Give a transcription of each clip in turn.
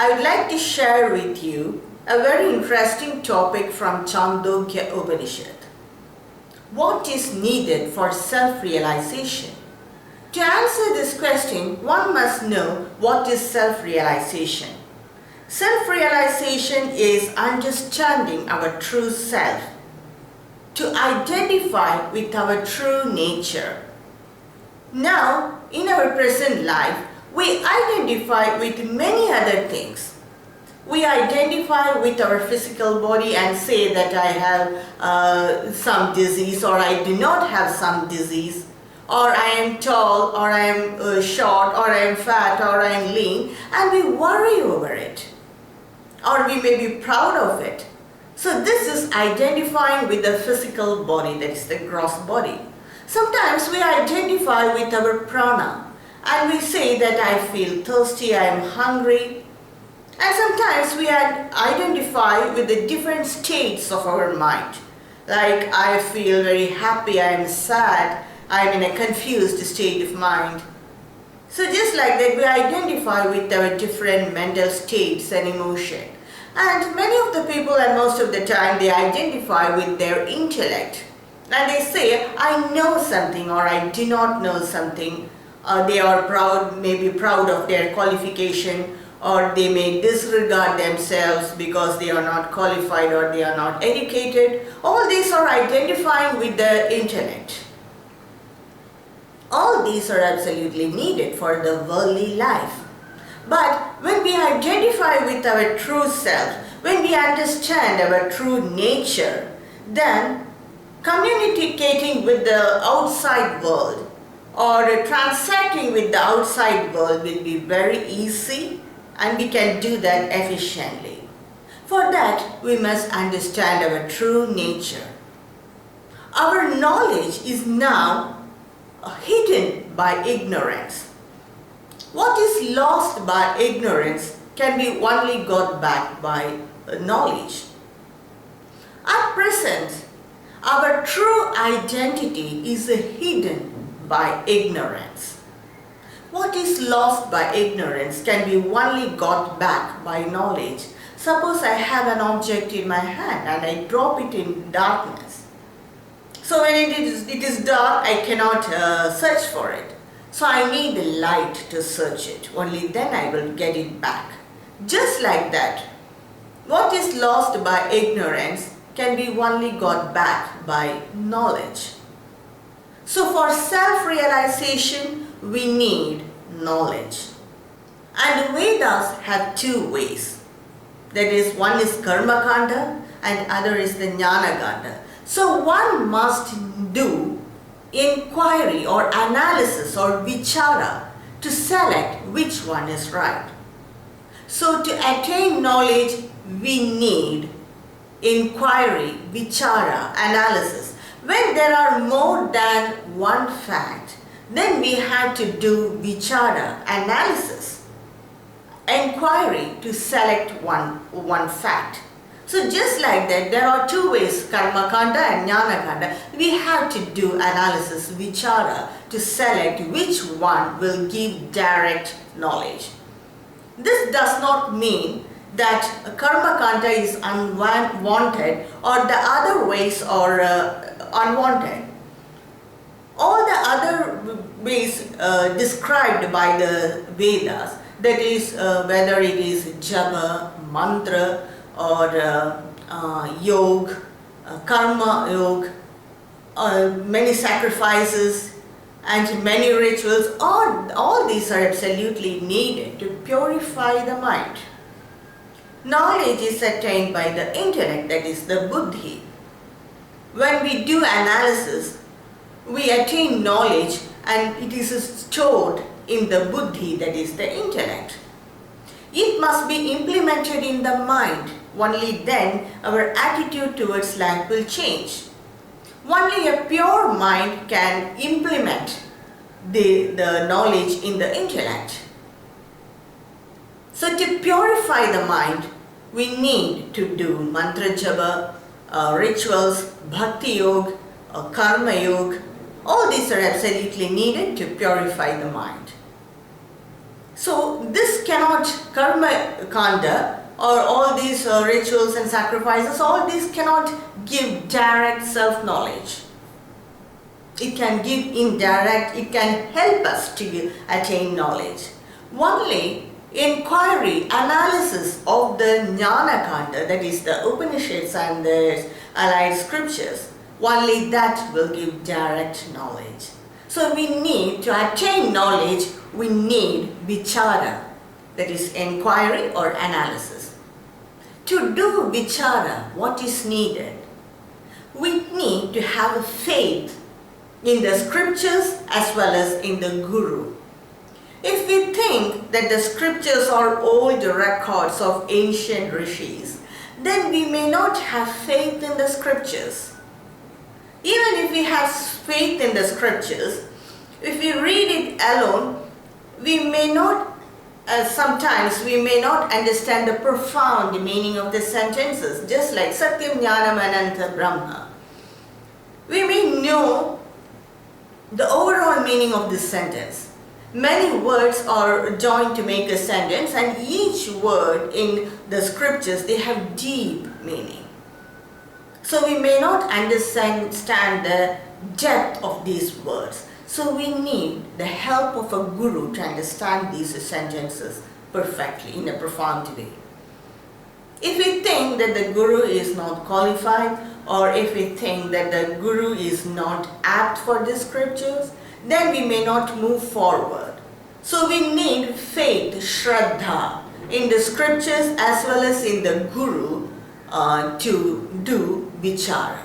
I would like to share with you a very interesting topic from Chandogya Upanishad. What is needed for self-realization? To answer this question, one must know what is self-realization. Self-realization is understanding our true self, to identify with our true nature. Now, in our present life, we identify with many other things. We identify with our physical body and say that I have some disease, or I do not have some disease, or I am tall, or I am short, or I am fat, or I am lean, and we worry over it. Or we may be proud of it. So this is identifying with the physical body, that is the gross body. Sometimes we identify with our prana and we say that I feel thirsty, I am hungry. And sometimes we identify with the different states of our mind. Like I feel very happy, I am sad, I am in a confused state of mind. So just like that, we identify with our different mental states and emotion. And many of the people, and most of the time, they identify with their intellect. And they say, I know something, or I do not know something. They are proud, maybe proud of their qualification, or they may disregard themselves because they are not qualified or they are not educated. All these are identifying with the intellect. All these are absolutely needed for the worldly life. But when we identify with our true self, when we understand our true nature, then communicating with the outside world or transacting with the outside world will be very easy, and we can do that efficiently. For that, we must understand our true nature. Our knowledge is now hidden by ignorance. What is lost by ignorance can be only got back by knowledge. At present, our true identity is hidden by ignorance. What is lost by ignorance can be only got back by knowledge. Suppose I have an object in my hand and I drop it in darkness. So when it is dark, I cannot search for it. So I need the light to search it. Only then I will get it back. Just like that, what is lost by ignorance can be only got back by knowledge. So for self-realization, we need knowledge. And the Vedas have two ways. That is, one is Karma Kanda and other is the Jnana Kanda. So one must do inquiry or analysis or vichara to select which one is right. So to attain knowledge, we need inquiry, vichara, analysis. When there are more than one fact, then we have to do vichara, analysis, inquiry to select one fact. So just like that, there are two ways, Karma Kanda and Jnana Kanda. We have to do analysis, vichara, to select which one will give direct knowledge. This does not mean that Karma Kanda is unwanted or the other ways are unwanted. All the other ways described by the Vedas, that is whether it is japa, mantra, or yoga, karma yoga, many sacrifices and many rituals, all these are absolutely needed to purify the mind. Knowledge is attained by the intellect, that is the buddhi. When we do analysis, we attain knowledge and it is stored in the buddhi, that is the intellect. It must be implemented in the mind. Only then our attitude towards life will change. Only a pure mind can implement the knowledge in the intellect. So to purify the mind, we need to do mantra japa, rituals, bhakti yoga, karma yoga. All these are absolutely needed to purify the mind. So this cannot, karma kanda or all these rituals and sacrifices, all these cannot give direct self-knowledge. It can give indirect, it can help us to attain knowledge. Only inquiry, analysis of the Jnana Kanda, that is the Upanishads and the allied scriptures, only that will give direct knowledge. So we need to attain knowledge, we need vichara, that is inquiry or analysis. To do vichara, what is needed? We need to have faith in the scriptures as well as in the Guru. If we think that the scriptures are old records of ancient rishis, then we may not have faith in the scriptures. Even if we have faith in the scriptures, if we read it alone, we may not, sometimes we may not understand the profound meaning of the sentences, just like Satyam Jnanam Ananta Brahma. We may know the overall meaning of this sentence. Many words are joined to make a sentence, and each word in the scriptures, they have deep meaning. So we may not understand the depth of these words. So we need the help of a guru to understand these sentences perfectly, in a profound way. If we think that the guru is not qualified, or if we think that the guru is not apt for the scriptures, then we may not move forward. So we need faith, shraddha, in the scriptures as well as in the guru to do vichara.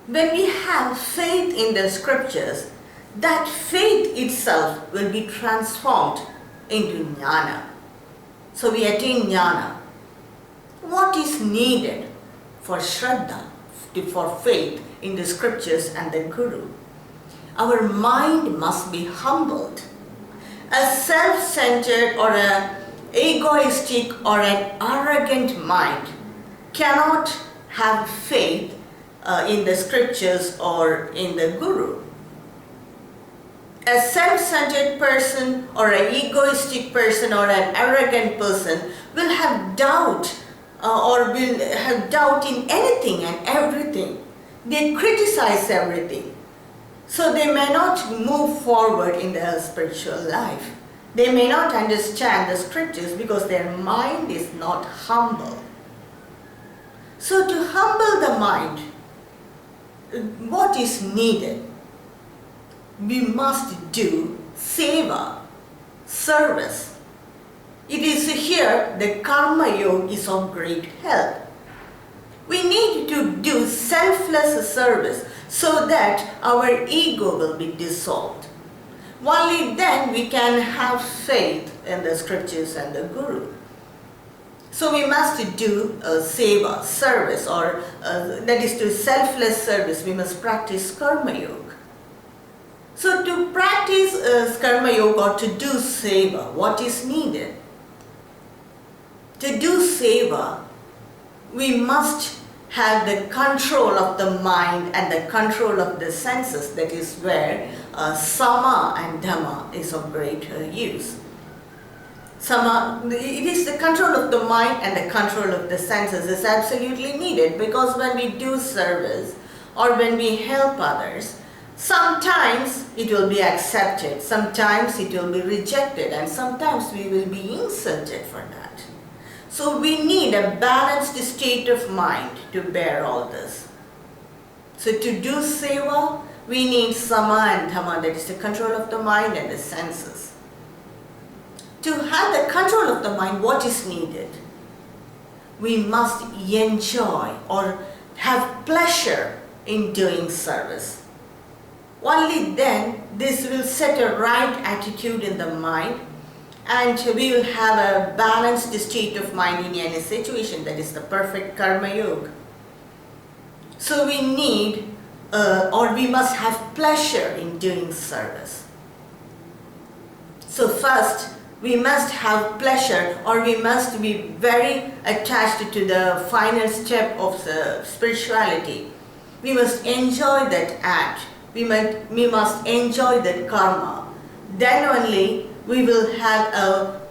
When we have faith in the scriptures, that faith itself will be transformed into jnana. So we attain jnana. What is needed for shraddha, for faith in the scriptures and the guru? Our mind must be humbled. A self-centered or an egoistic or an arrogant mind cannot have faith in the scriptures or in the guru. A self-centered person or an egoistic person or an arrogant person will have doubt or will have doubt in anything and everything. They criticize everything. So they may not move forward in their spiritual life. They may not understand the scriptures because their mind is not humble. So to humble the mind, what is needed? We must do seva, service. It is here the karma yoga is of great help. We need to do selfless service so that our ego will be dissolved. Only then we can have faith in the scriptures and the guru. So we must do seva, service, or that is to selfless service. We must practice karma yoga. So to practice karma yoga or to do seva, what is needed? To do seva, we must have the control of the mind and the control of the senses. That is where sama and dhamma is of great use. Sama, it is the control of the mind and the control of the senses is absolutely needed, because when we do service or when we help others, sometimes it will be accepted, sometimes it will be rejected, and sometimes we will be insulted for that. So we need a balanced state of mind to bear all this. So to do seva, we need sama and dhamma, that is the control of the mind and the senses. To have the control of the mind, what is needed? We must enjoy or have pleasure in doing service. Only then this will set a right attitude in the mind, and we will have a balanced state of mind in any situation. That is the perfect karma yoga. So we need or we must have pleasure in doing service. So first, we must have pleasure, or we must be very attached to the final step of the spirituality. We must enjoy that act. We must enjoy that karma. Then only we will have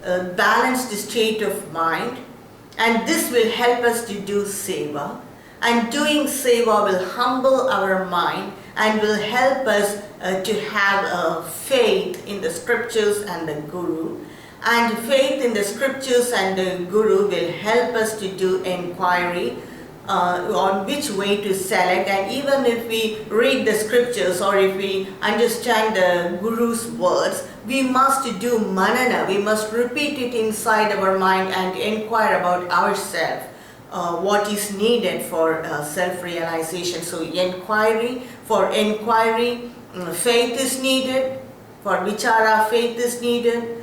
a balanced state of mind, and this will help us to do seva. And doing seva will humble our mind and will help us to have a faith in the scriptures and the Guru. And faith in the scriptures and the Guru will help us to do inquiry on which way to select. And even if we read the scriptures or if we understand the Guru's words, we must do manana. We must repeat it inside our mind and inquire about ourselves. What is needed for self-realization. So for inquiry, faith is needed. For vichara, faith is needed.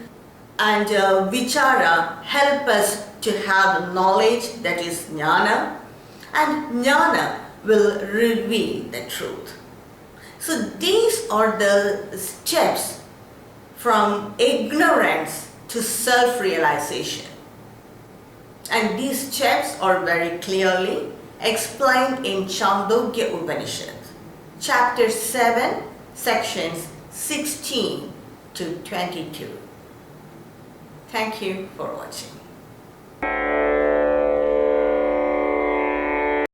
And vichara help us to have knowledge, that is jnana. And jnana will reveal the truth. So these are the steps from ignorance to self-realization. And these steps are very clearly explained in Chandogya Upanishad, chapter 7, sections 16 to 22. Thank you for watching.